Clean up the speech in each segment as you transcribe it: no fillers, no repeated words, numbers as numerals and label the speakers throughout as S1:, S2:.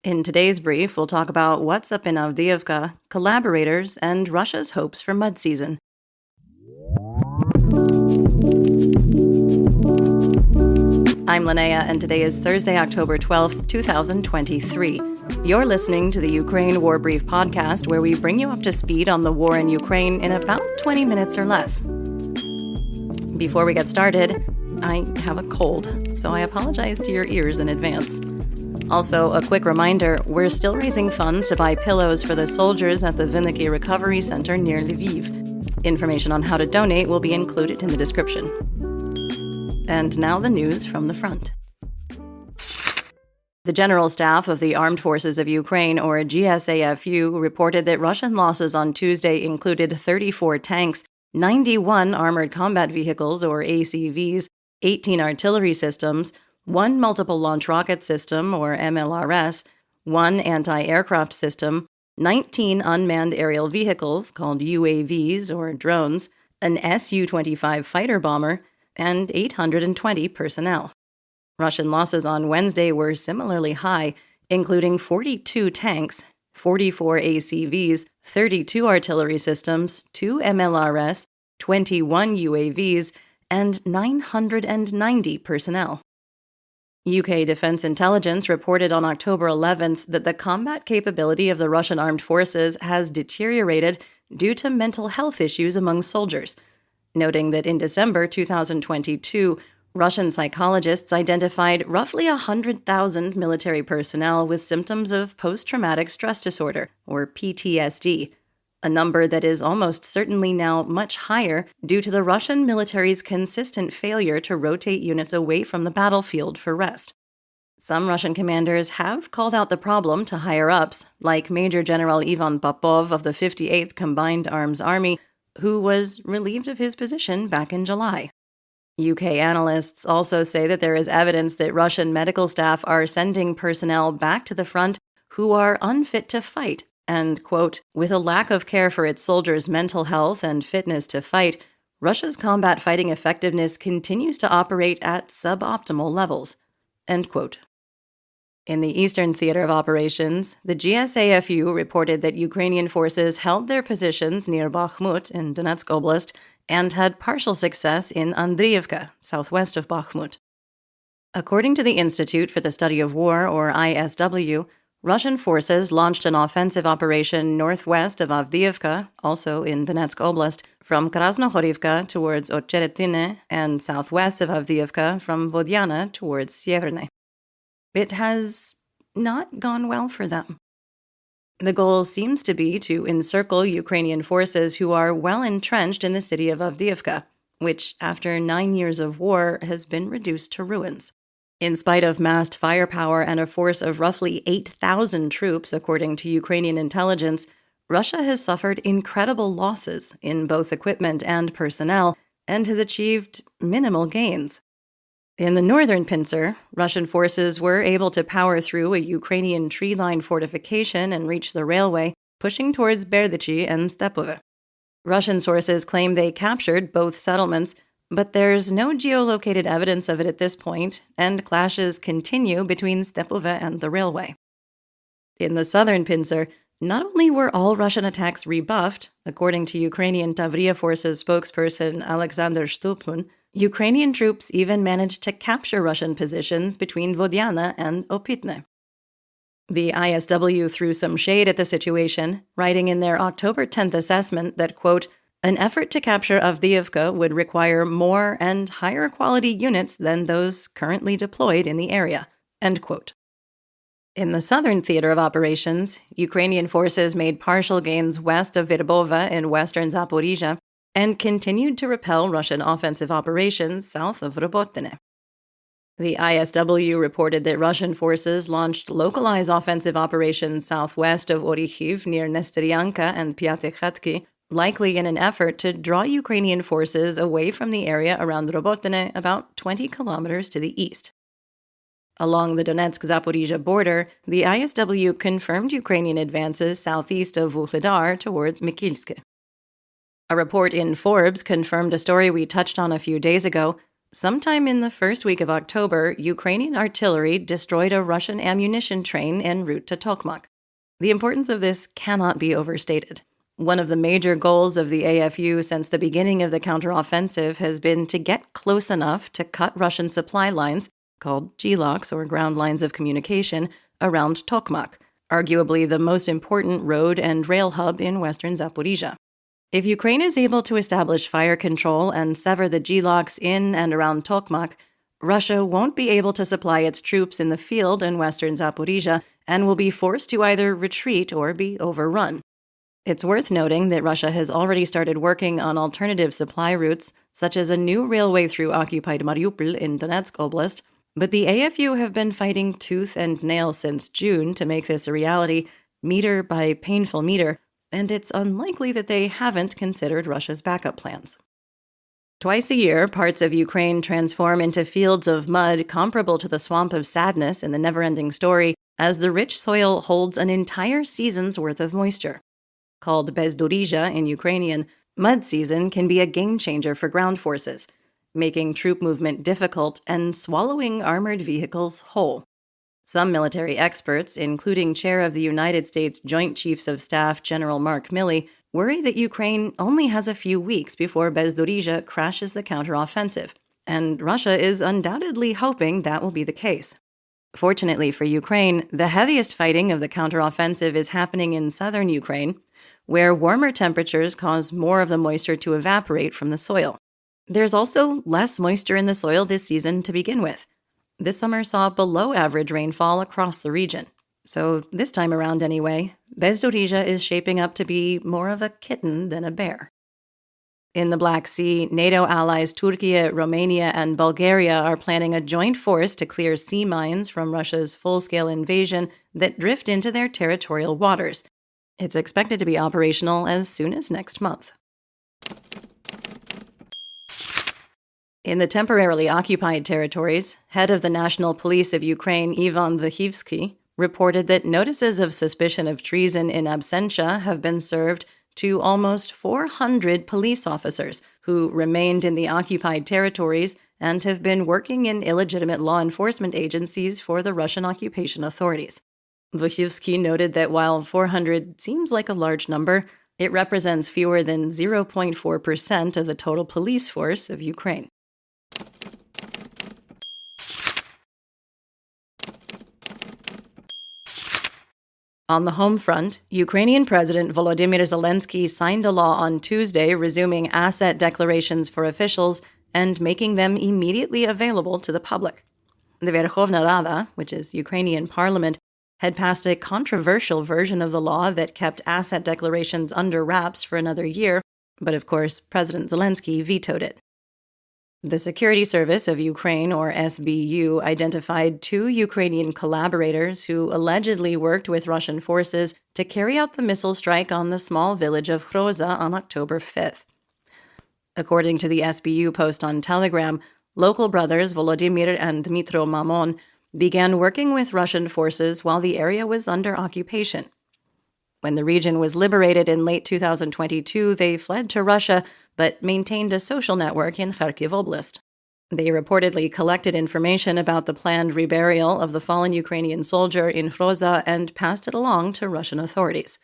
S1: In today's brief, we'll talk about what's up in Avdiivka, Collaborators, and Russia's hopes for mud season. I'm Linnea, and today is Thursday, October 12th, 2023. You're listening to the Ukraine War Brief podcast, where we bring you up to speed on the war in Ukraine in about 20 minutes or less. Before we get started, I have a cold, so I apologize to your ears in advance. Also, a quick reminder, we're still raising funds to buy pillows for the soldiers at the Yewleea Recovery Center near Lviv. Information on how to donate will be included in the description. And now the news from the front. The General Staff of the Armed Forces of Ukraine, or GSAFU, reported that Russian losses on Tuesday included 34 tanks, 91 armored combat vehicles, or ACVs, 18 artillery systems, 1 multiple launch rocket system, or MLRS, 1 anti-aircraft system, 19 unmanned aerial vehicles, called UAVs, or drones, an Su-25 fighter bomber, and 820 personnel. Russian losses on Wednesday were similarly high, including 42 tanks, 44 ACVs, 32 artillery systems, 2 MLRS, 21 UAVs, and 990 personnel. UK Defense Intelligence reported on October 11th that the combat capability of the Russian armed forces has deteriorated due to mental health issues among soldiers, noting that in December 2022, Russian psychologists identified roughly 100,000 military personnel with symptoms of post-traumatic stress disorder, or PTSD, a number that is almost certainly now much higher due to the Russian military's consistent failure to rotate units away from the battlefield for rest. Some Russian commanders have called out the problem to higher-ups, like Major General Ivan Popov of the 58th Combined Arms Army, who was relieved of his position back in July. UK analysts also say that there is evidence that Russian medical staff are sending personnel back to the front who are unfit to fight, and, quote, with a lack of care for its soldiers' mental health and fitness to fight, Russia's combat fighting effectiveness continues to operate at suboptimal levels, end quote. In the Eastern Theater of Operations, the GSAFU reported that Ukrainian forces held their positions near Bakhmut in Donetsk Oblast and had partial success in Avdiivka, southwest of Bakhmut. According to the Institute for the Study of War, or ISW, Russian forces launched an offensive operation northwest of Avdiivka, also in Donetsk Oblast, from Krasnohorivka towards Ocheretine, and southwest of Avdiivka from Vodyana towards Sieverne. It has not gone well for them. The goal seems to be to encircle Ukrainian forces who are well entrenched in the city of Avdiivka, which, after 9 years of war, has been reduced to ruins. In spite of massed firepower and a force of roughly 8,000 troops, according to Ukrainian intelligence, Russia has suffered incredible losses in both equipment and personnel and has achieved minimal gains. In the northern pincer, Russian forces were able to power through a Ukrainian tree-lined fortification and reach the railway, pushing towards Berdichi and Stepove. Russian sources claim they captured both settlements, but there's no geolocated evidence of it at this point, and clashes continue between Stepove and the railway. In the southern pincer, not only were all Russian attacks rebuffed, according to Ukrainian Tavria Forces spokesperson Alexander Shtupun, Ukrainian troops even managed to capture Russian positions between Vodyana and Opitne. The ISW threw some shade at the situation, writing in their October 10th assessment that, quote, an effort to capture Avdiivka would require more and higher quality units than those currently deployed in the area, end quote. In the southern theater of operations, Ukrainian forces made partial gains west of Verbova in western Zaporizhia and continued to repel Russian offensive operations south of Robotine. The ISW reported that Russian forces launched localized offensive operations southwest of Orikhiv near Nesteryanka and Pyatekhatki, likely in an effort to draw Ukrainian forces away from the area around Robotine about 20 kilometers to the east. Along the Donetsk-Zaporizhia border, the ISW confirmed Ukrainian advances southeast of Vuhledar towards Mikilsk. A report in Forbes confirmed a story we touched on a few days ago. Sometime in the first week of October, Ukrainian artillery destroyed a Russian ammunition train en route to Tokmak. The importance of this cannot be overstated. One of the major goals of the AFU since the beginning of the counteroffensive has been to get close enough to cut Russian supply lines, called GLOCs or ground lines of communication, around Tokmak, arguably the most important road and rail hub in western Zaporizhia. If Ukraine is able to establish fire control and sever the GLOCs in and around Tokmak, Russia won't be able to supply its troops in the field in western Zaporizhia and will be forced to either retreat or be overrun. It's worth noting that Russia has already started working on alternative supply routes, such as a new railway through occupied Mariupol in Donetsk Oblast, but the AFU have been fighting tooth and nail since June to make this a reality, meter by painful meter, and it's unlikely that they haven't considered Russia's backup plans. Twice a year, parts of Ukraine transform into fields of mud comparable to the swamp of sadness in the never-ending story, as the rich soil holds an entire season's worth of moisture. Called Bezdorija in Ukrainian, mud season can be a game-changer for ground forces, making troop movement difficult and swallowing armored vehicles whole. Some military experts, including Chair of the United States Joint Chiefs of Staff General Mark Milley, worry that Ukraine only has a few weeks before Bezdorija crashes the counteroffensive, and Russia is undoubtedly hoping that will be the case. Fortunately for Ukraine, the heaviest fighting of the counteroffensive is happening in southern Ukraine, where warmer temperatures cause more of the moisture to evaporate from the soil. There's also less moisture in the soil this season to begin with. This summer saw below-average rainfall across the region. So this time around anyway, Bezdorija is shaping up to be more of a kitten than a bear. In the Black Sea, NATO allies Turkey, Romania, and Bulgaria are planning a joint force to clear sea mines from Russia's full-scale invasion that drift into their territorial waters. It's expected to be operational as soon as next month. In the temporarily occupied territories, head of the National Police of Ukraine, Ivan Avdiivka, reported that notices of suspicion of treason in absentia have been served to almost 400 police officers who remained in the occupied territories and have been working in illegitimate law enforcement agencies for the Russian occupation authorities. Avdiivka noted that while 400 seems like a large number, it represents fewer than 0.4% of the total police force of Ukraine. On the home front, Ukrainian President Volodymyr Zelensky signed a law on Tuesday resuming asset declarations for officials and making them immediately available to the public. The Verkhovna Rada, which is Ukrainian parliament, had passed a controversial version of the law that kept asset declarations under wraps for another year, but of course, President Zelensky vetoed it. The Security Service of Ukraine, or SBU, identified 2 Ukrainian collaborators who allegedly worked with Russian forces to carry out the missile strike on the small village of Hroza on October 5th. According to the SBU post on Telegram, local brothers Volodymyr and Dmitro Mamon began working with Russian forces while the area was under occupation. When the region was liberated in late 2022, they fled to Russia, but maintained a social network in Kharkiv Oblast. They reportedly collected information about the planned reburial of the fallen Ukrainian soldier in Hroza and passed it along to Russian authorities.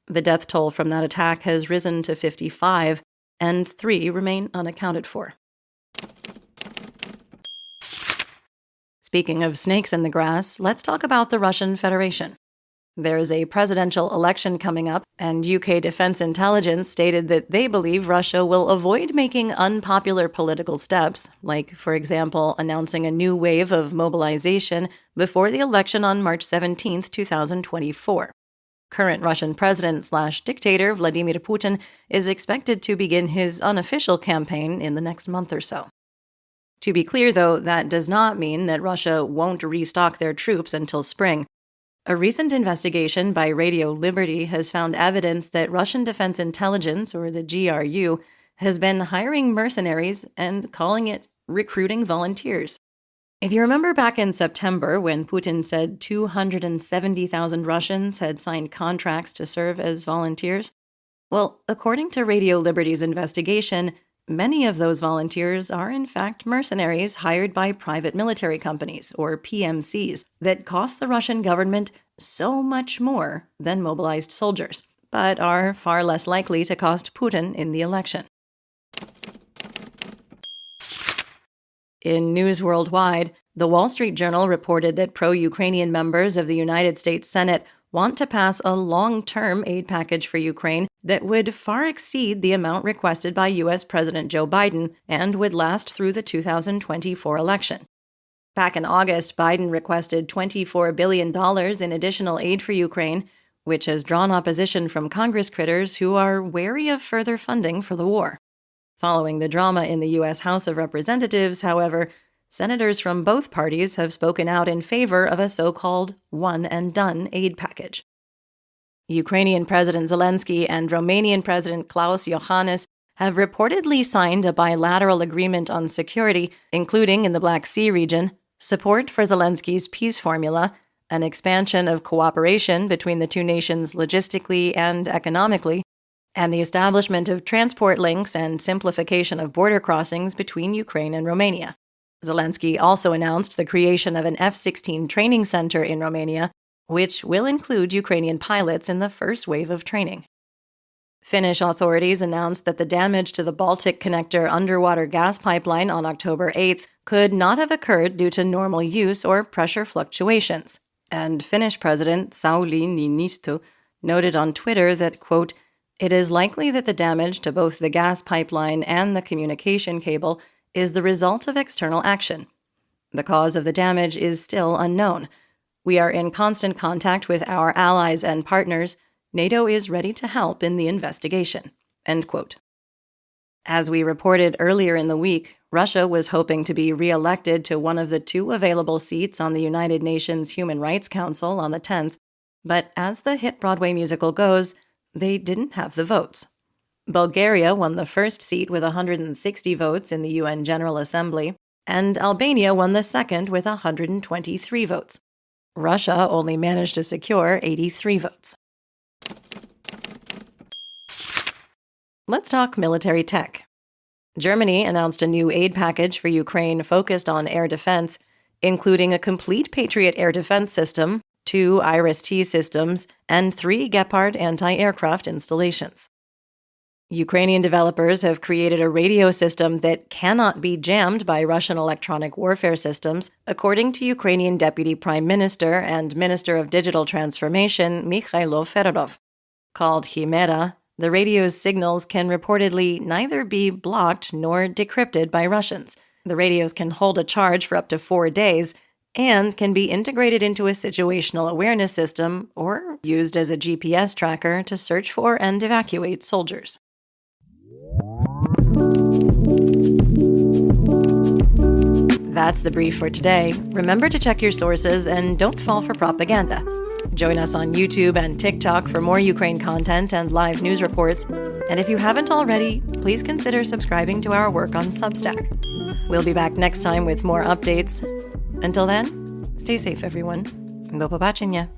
S1: The death toll from that attack has risen to 55, and 3 remain unaccounted for. Speaking of snakes in the grass, let's talk about the Russian Federation. There's a presidential election coming up, and UK Defense Intelligence stated that they believe Russia will avoid making unpopular political steps, like, for example, announcing a new wave of mobilization before the election on March 17, 2024. Current Russian president/dictator Vladimir Putin is expected to begin his unofficial campaign in the next month or so. To be clear, though, that does not mean that Russia won't restock their troops until spring. A recent investigation by Radio Liberty has found evidence that Russian Defense Intelligence, or the GRU, has been hiring mercenaries and calling it recruiting volunteers. If you remember back in September when Putin said 270,000 Russians had signed contracts to serve as volunteers, well, according to Radio Liberty's investigation, Many of those volunteers are in fact mercenaries hired by private military companies, or PMCs, that cost the Russian government so much more than mobilized soldiers, but are far less likely to cost Putin in the election. In news worldwide, the Wall Street Journal reported that pro-Ukrainian members of the United States Senate want to pass a long-term aid package for Ukraine that would far exceed the amount requested by U.S. President Joe Biden and would last through the 2024 election. Back in August, Biden requested $24 billion in additional aid for Ukraine, which has drawn opposition from Congress critters who are wary of further funding for the war. Following the drama in the U.S. House of Representatives, however, senators from both parties have spoken out in favor of a so-called one-and-done aid package. Ukrainian President Zelensky and Romanian President Klaus Iohannis have reportedly signed a bilateral agreement on security, including in the Black Sea region, support for Zelensky's peace formula, an expansion of cooperation between the two nations logistically and economically, and the establishment of transport links and simplification of border crossings between Ukraine and Romania. Zelensky also announced the creation of an F-16 training center in Romania, which will include Ukrainian pilots in the first wave of training. Finnish authorities announced that the damage to the Baltic Connector underwater gas pipeline on October 8th could not have occurred due to normal use or pressure fluctuations, and Finnish President Sauli Niinisto noted on Twitter that, quote, "It is likely that the damage to both the gas pipeline and the communication cable is the result of external action. The cause of the damage is still unknown. We are in constant contact with our allies and partners. NATO is ready to help in the investigation." End quote. As we reported earlier in the week, Russia was hoping to be re-elected to one of the two available seats on the United Nations Human Rights Council on the 10th, but as the hit Broadway musical goes, they didn't have the votes. Bulgaria won the first seat with 160 votes in the UN General Assembly, and Albania won the second with 123 votes. Russia only managed to secure 83 votes. Let's talk military tech. Germany announced a new aid package for Ukraine focused on air defense, including a complete Patriot air defense system, 2 Iris-T systems, and 3 Gepard anti-aircraft installations. Ukrainian developers have created a radio system that cannot be jammed by Russian electronic warfare systems, according to Ukrainian Deputy Prime Minister and Minister of Digital Transformation Mikhailo Fedorov. Called Chimera, the radio's signals can reportedly neither be blocked nor decrypted by Russians. The radios can hold a charge for up to 4 days and can be integrated into a situational awareness system or used as a GPS tracker to search for and evacuate soldiers. That's the brief for today. Remember to check your sources and don't fall for propaganda. Join us on YouTube and TikTok for more Ukraine content and live news reports. And if you haven't already, please consider subscribing to our work on Substack. We'll be back next time with more updates. Until then, stay safe, everyone. Do pobачення.